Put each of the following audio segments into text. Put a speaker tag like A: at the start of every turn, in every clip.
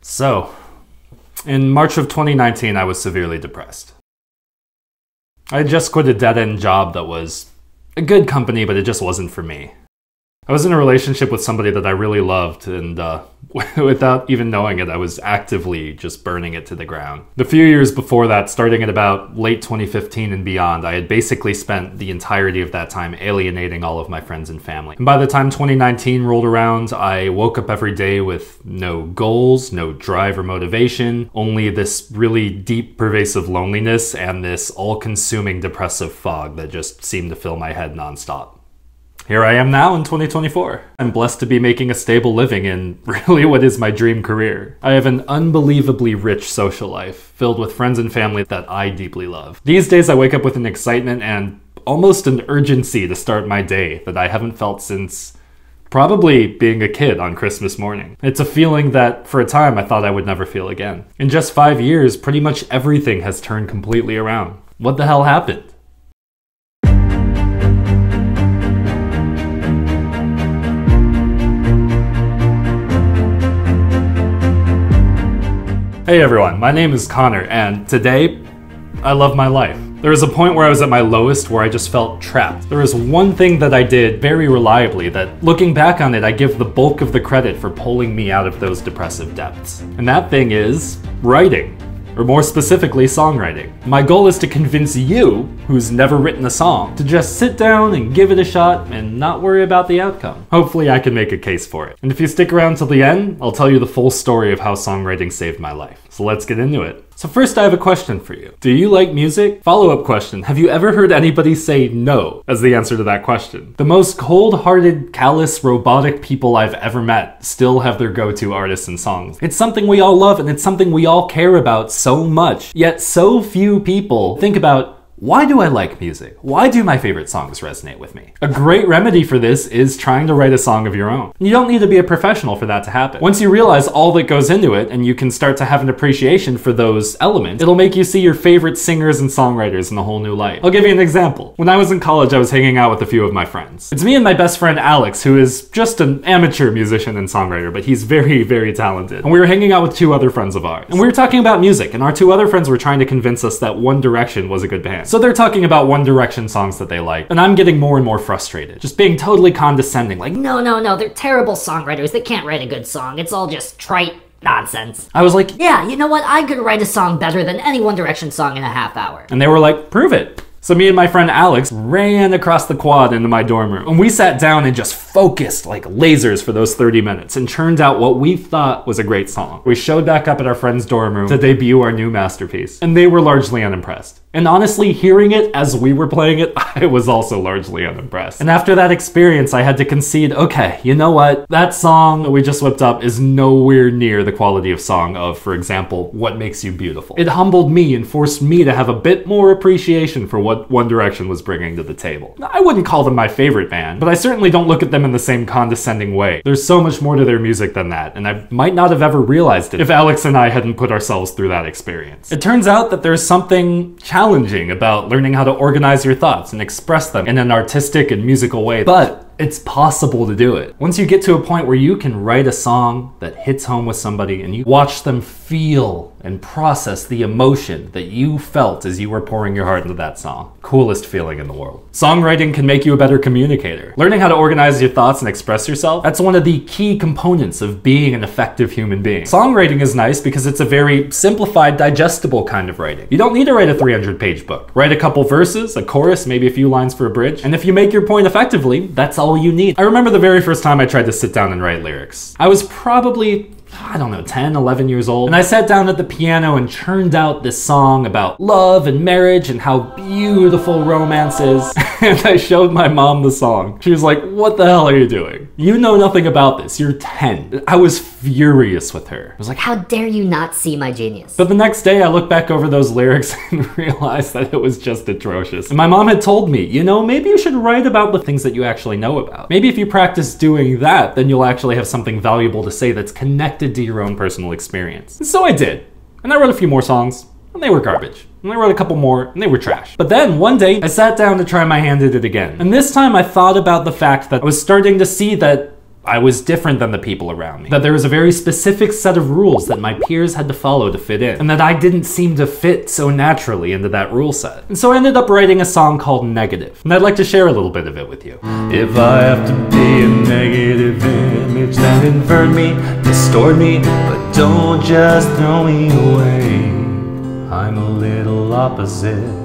A: So, in March of 2019, I was severely depressed. I had just quit a dead-end job that was a good company, but it just wasn't for me. I was in a relationship with somebody that I really loved, and without even knowing it, I was actively just burning it to the ground. The few years before that, starting at about late 2015 and beyond, I had basically spent the entirety of that time alienating all of my friends and family. And by the time 2019 rolled around, I woke up every day with no goals, no drive or motivation, only this really deep, pervasive loneliness and this all-consuming depressive fog that just seemed to fill my head nonstop. Here I am now in 2024. I'm blessed to be making a stable living in really what is my dream career. I have an unbelievably rich social life, filled with friends and family that I deeply love. These days I wake up with an excitement and almost an urgency to start my day that I haven't felt since probably being a kid on Christmas morning. It's a feeling that for a time I thought I would never feel again. In just 5 years, pretty much everything has turned completely around. What the hell happened? Hey everyone, my name is Konner, and today, I love my life. There was a point where I was at my lowest where I just felt trapped. There was one thing that I did very reliably that, looking back on it, I give the bulk of the credit for pulling me out of those depressive depths. And that thing is writing. Or more specifically, songwriting. My goal is to convince you, who's never written a song, to just sit down and give it a shot and not worry about the outcome. Hopefully I can make a case for it. And if you stick around till the end, I'll tell you the full story of how songwriting saved my life. So let's get into it. So first I have a question for you. Do you like music? Follow-up question, have you ever heard anybody say no as the answer to that question? The most cold-hearted, callous, robotic people I've ever met still have their go-to artists and songs. It's something we all love and it's something we all care about so much. Yet so few people think about, why do I like music? Why do my favorite songs resonate with me? A great remedy for this is trying to write a song of your own. You don't need to be a professional for that to happen. Once you realize all that goes into it and you can start to have an appreciation for those elements, it'll make you see your favorite singers and songwriters in a whole new light. I'll give you an example. When I was in college, I was hanging out with a few of my friends. It's me and my best friend Alex, who is just an amateur musician and songwriter, but he's very, very talented. And we were hanging out with two other friends of ours. And we were talking about music, and our two other friends were trying to convince us that One Direction was a good band. So they're talking about One Direction songs that they like, and I'm getting more and more frustrated. Just being totally condescending, like,
B: No, they're terrible songwriters. They can't write a good song. It's all just trite nonsense.
A: I was like,
B: yeah, you know what? I could write a song better than any One Direction song in a half hour.
A: And they were like, prove it. So me and my friend Alex ran across the quad into my dorm room, and we sat down and just focused like lasers for those 30 minutes and churned out what we thought was a great song. We showed back up at our friend's dorm room to debut our new masterpiece, and they were largely unimpressed. And honestly, hearing it as we were playing it, I was also largely unimpressed. And after that experience, I had to concede, okay, you know what? That song that we just whipped up is nowhere near the quality of song of, for example, What Makes You Beautiful. It humbled me and forced me to have a bit more appreciation for what One Direction was bringing to the table. I wouldn't call them my favorite band, but I certainly don't look at them in the same condescending way. There's so much more to their music than that, and I might not have ever realized it if Alex and I hadn't put ourselves through that experience. It turns out that there's something challenging about learning how to organize your thoughts and express them in an artistic and musical way, but it's possible to do it. Once you get to a point where you can write a song that hits home with somebody and you watch them feel and process the emotion that you felt as you were pouring your heart into that song. Coolest feeling in the world. Songwriting can make you a better communicator. Learning how to organize your thoughts and express yourself, that's one of the key components of being an effective human being. Songwriting is nice because it's a very simplified, digestible kind of writing. You don't need to write a 300-page book. Write a couple verses, a chorus, maybe a few lines for a bridge, and if you make your point effectively, that's all you need. I remember the very first time I tried to sit down and write lyrics. I was probably, I don't know, 10, 11 years old. And I sat down at the piano and churned out this song about love and marriage and how beautiful romance is. And I showed my mom the song. She was like, what the hell are you doing? You know nothing about this. You're 10. I was furious with her. I was like,
B: how dare you not see my genius?
A: But the next day I looked back over those lyrics and realized that it was just atrocious. And my mom had told me, you know, maybe you should write about the things that you actually know about. Maybe if you practice doing that, then you'll actually have something valuable to say that's connected to your own personal experience. And so I did. And I wrote a few more songs, and they were garbage. And I wrote a couple more, and they were trash. But then, one day, I sat down to try my hand at it again. And this time I thought about the fact that I was starting to see that I was different than the people around me, that there was a very specific set of rules that my peers had to follow to fit in, and that I didn't seem to fit so naturally into that rule set. And so I ended up writing a song called Negative, and I'd like to share a little bit of it with you. If I have to be a negative image, then invert me, distort me, but don't just throw me away. I'm a little opposite.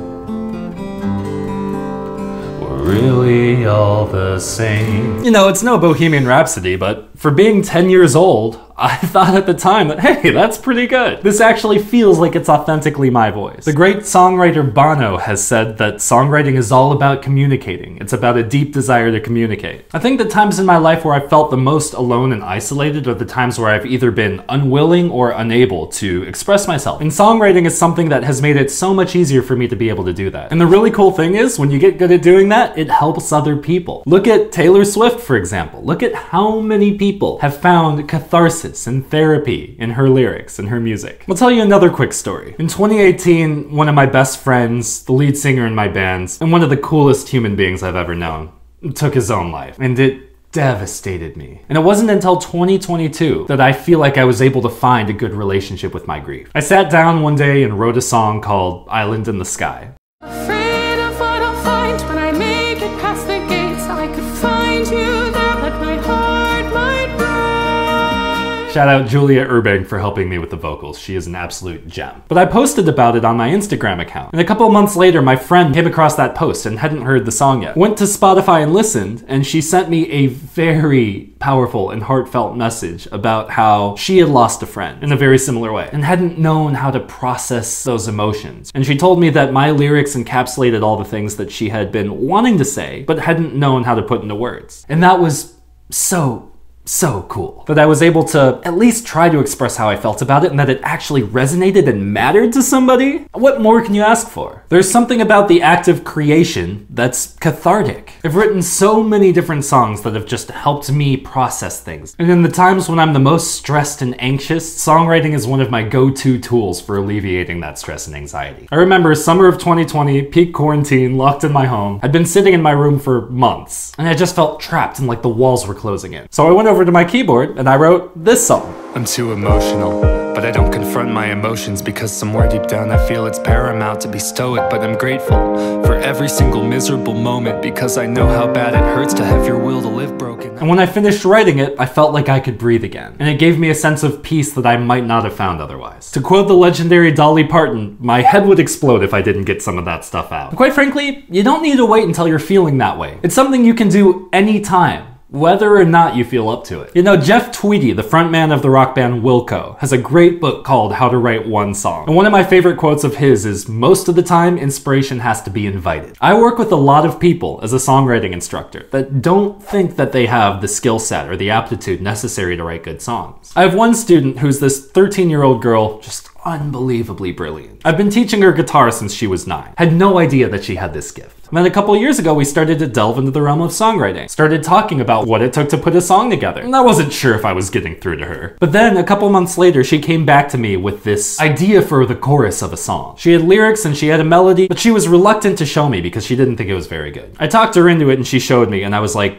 A: Really all the same. You know, it's no Bohemian Rhapsody, but for being 10 years old, I thought at the time that, hey, that's pretty good. This actually feels like it's authentically my voice. The great songwriter Bono has said that songwriting is all about communicating. It's about a deep desire to communicate. I think the times in my life where I felt the most alone and isolated are the times where I've either been unwilling or unable to express myself. And songwriting is something that has made it so much easier for me to be able to do that. And the really cool thing is, when you get good at doing that, it helps other people. Look at Taylor Swift, for example. Look at how many people have found catharsis and therapy in her lyrics and her music. I'll tell you another quick story. In 2018, one of my best friends, the lead singer in my band, and one of the coolest human beings I've ever known, took his own life. And it devastated me. And it wasn't until 2022 that I feel like I was able to find a good relationship with my grief. I sat down one day and wrote a song called Island in the Sky.
C: Afraid of what I'll find when I make it past the gates. I could find you there, but my heart might break.
A: Shout out Julia Urbank for helping me with the vocals. She is an absolute gem. But I posted about it on my Instagram account. And a couple months later, my friend came across that post and hadn't heard the song yet. Went to Spotify and listened, and she sent me a very powerful and heartfelt message about how she had lost a friend in a very similar way and hadn't known how to process those emotions. And she told me that my lyrics encapsulated all the things that she had been wanting to say, but hadn't known how to put into words. And that was so cool. That I was able to at least try to express how I felt about it and that it actually resonated and mattered to somebody. What more can you ask for? There's something about the act of creation that's cathartic. I've written so many different songs that have just helped me process things. And in the times when I'm the most stressed and anxious, songwriting is one of my go-to tools for alleviating that stress and anxiety. I remember summer of 2020, peak quarantine, locked in my home. I'd been sitting in my room for months, and I just felt trapped and like the walls were closing in. So I went over to my keyboard and I wrote this song.
D: I'm too emotional, but I don't confront my emotions because somewhere deep down I feel it's paramount to be stoic, but I'm grateful for every single miserable moment because I know how bad it hurts to have your will to live broken.
A: And when I finished writing it, I felt like I could breathe again. And it gave me a sense of peace that I might not have found otherwise. To quote the legendary Dolly Parton, my head would explode if I didn't get some of that stuff out. And quite frankly, you don't need to wait until you're feeling that way. It's something you can do anytime, whether or not you feel up to it. You know, Jeff Tweedy, the frontman of the rock band Wilco, has a great book called How to Write One Song. And one of my favorite quotes of his is, most of the time, inspiration has to be invited. I work with a lot of people as a songwriting instructor that don't think that they have the skill set or the aptitude necessary to write good songs. I have one student who's this 13-year-old girl, just unbelievably brilliant. I've been teaching her guitar since she was 9. Had no idea that she had this gift. And then a couple years ago, we started to delve into the realm of songwriting. Started talking about what it took to put a song together. And I wasn't sure if I was getting through to her. But then a couple months later, she came back to me with this idea for the chorus of a song. She had lyrics and she had a melody, but she was reluctant to show me because she didn't think it was very good. I talked her into it and she showed me and I was like,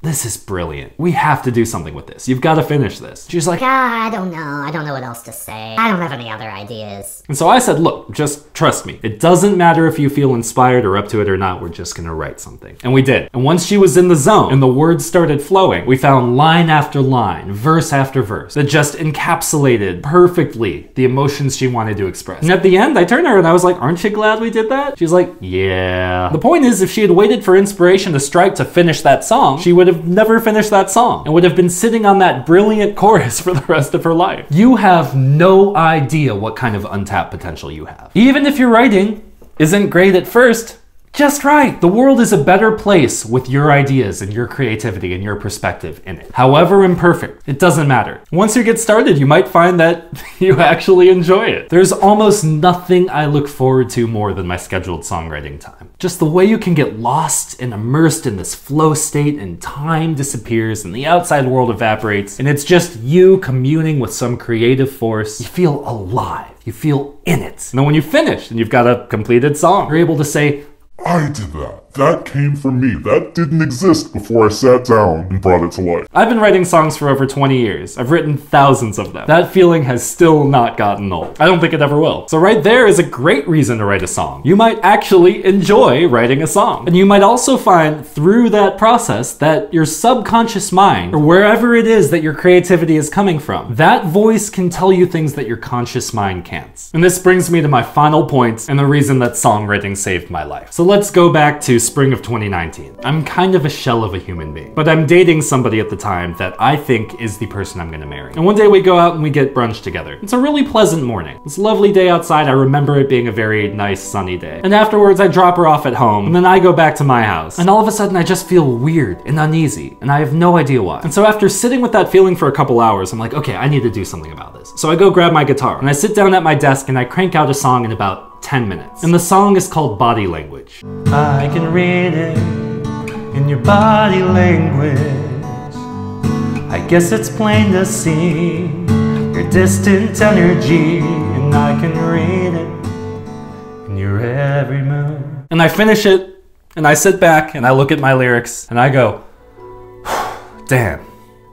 A: this is brilliant. We have to do something with this. You've got to finish this. She's like,
B: I don't know. I don't know what else to say. I don't have any other ideas.
A: And so I said, look, just trust me. It doesn't matter if you feel inspired or up to it or not. We're just gonna write something. And we did. And once she was in the zone and the words started flowing, we found line after line, verse after verse, that just encapsulated perfectly the emotions she wanted to express. And at the end, I turned to her and I was like, aren't you glad we did that? She's like, yeah. The point is, if she had waited for inspiration to strike to finish that song, she would have never finished that song and would have been sitting on that brilliant chorus for the rest of her life. You have no idea what kind of untapped potential you have. Even if your writing isn't great at first, just write. The world is a better place with your ideas and your creativity and your perspective in it. However imperfect, it doesn't matter. Once you get started, you might find that you actually enjoy it. There's almost nothing I look forward to more than my scheduled songwriting time. Just the way you can get lost and immersed in this flow state and time disappears and the outside world evaporates and it's just you communing with some creative force. You feel alive. You feel in it. And then when you finish and you've got a completed song, you're able to say,
E: I did that. that came from me. That didn't exist before I sat down and brought it to life.
A: I've been writing songs for over 20 years. I've written thousands of them. That feeling has still not gotten old. I don't think it ever will. So right there is a great reason to write a song. You might actually enjoy writing a song. And you might also find through that process that your subconscious mind, or wherever it is that your creativity is coming from, that voice can tell you things that your conscious mind can't. And this brings me to my final point and the reason that songwriting saved my life. So let's go back to spring of 2019. I'm kind of a shell of a human being, but I'm dating somebody at the time that I think is the person I'm gonna marry. And one day we go out and we get brunch together. It's a really pleasant morning. It's a lovely day outside. I remember it being a very nice sunny day. And afterwards I drop her off at home and then I go back to my house. And all of a sudden I just feel weird and uneasy and I have no idea why. And so after sitting with that feeling for a couple hours, I'm like, okay, I need to do something about this. So I go grab my guitar and I sit down at my desk and I crank out a song in about 10 minutes. And the song is called Body Language. I can read it in your body language. I guess it's plain to see your distant energy, and I can read it in your every move. And I finish it, and I sit back, and I look at my lyrics, and I go, damn,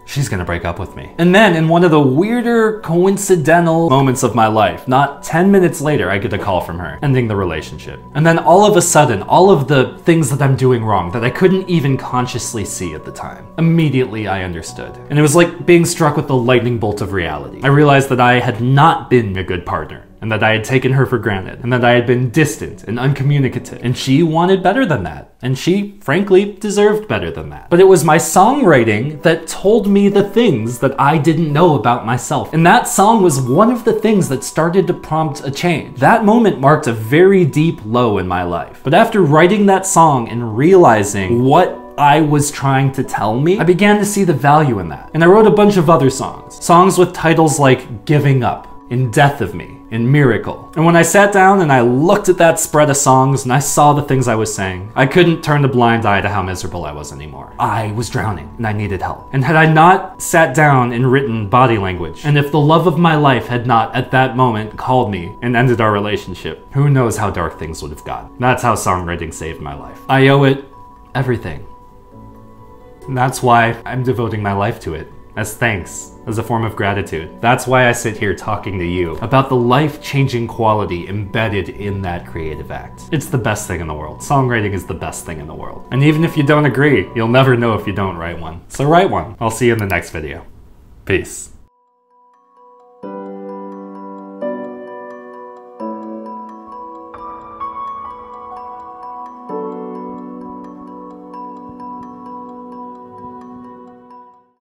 A: she's gonna break up with me. And then in one of the weirder coincidental moments of my life, not 10 minutes later, I get a call from her, ending the relationship. And then all of a sudden, all of the things that I'm doing wrong that I couldn't even consciously see at the time, immediately I understood. And it was like being struck with the lightning bolt of reality. I realized that I had not been a good partner, and that I had taken her for granted, and that I had been distant and uncommunicative, and she wanted better than that, and she, frankly, deserved better than that. But it was my songwriting that told me the things that I didn't know about myself, and that song was one of the things that started to prompt a change. That moment marked a very deep low in my life. But after writing that song and realizing what I was trying to tell me, I began to see the value in that. And I wrote a bunch of other songs. Songs with titles like Giving Up, In Death of Me, in Miracle. And when I sat down and I looked at that spread of songs and I saw the things I was saying, I couldn't turn a blind eye to how miserable I was anymore. I was drowning and I needed help. And had I not sat down and written Body Language, and if the love of my life had not at that moment called me and ended our relationship, who knows how dark things would have gotten. That's how songwriting saved my life. I owe it everything. And that's why I'm devoting my life to it, as thanks, as a form of gratitude. That's why I sit here talking to you about the life-changing quality embedded in that creative act. It's the best thing in the world. Songwriting is the best thing in the world. And even if you don't agree, you'll never know if you don't write one. So write one. I'll see you in the next video. Peace.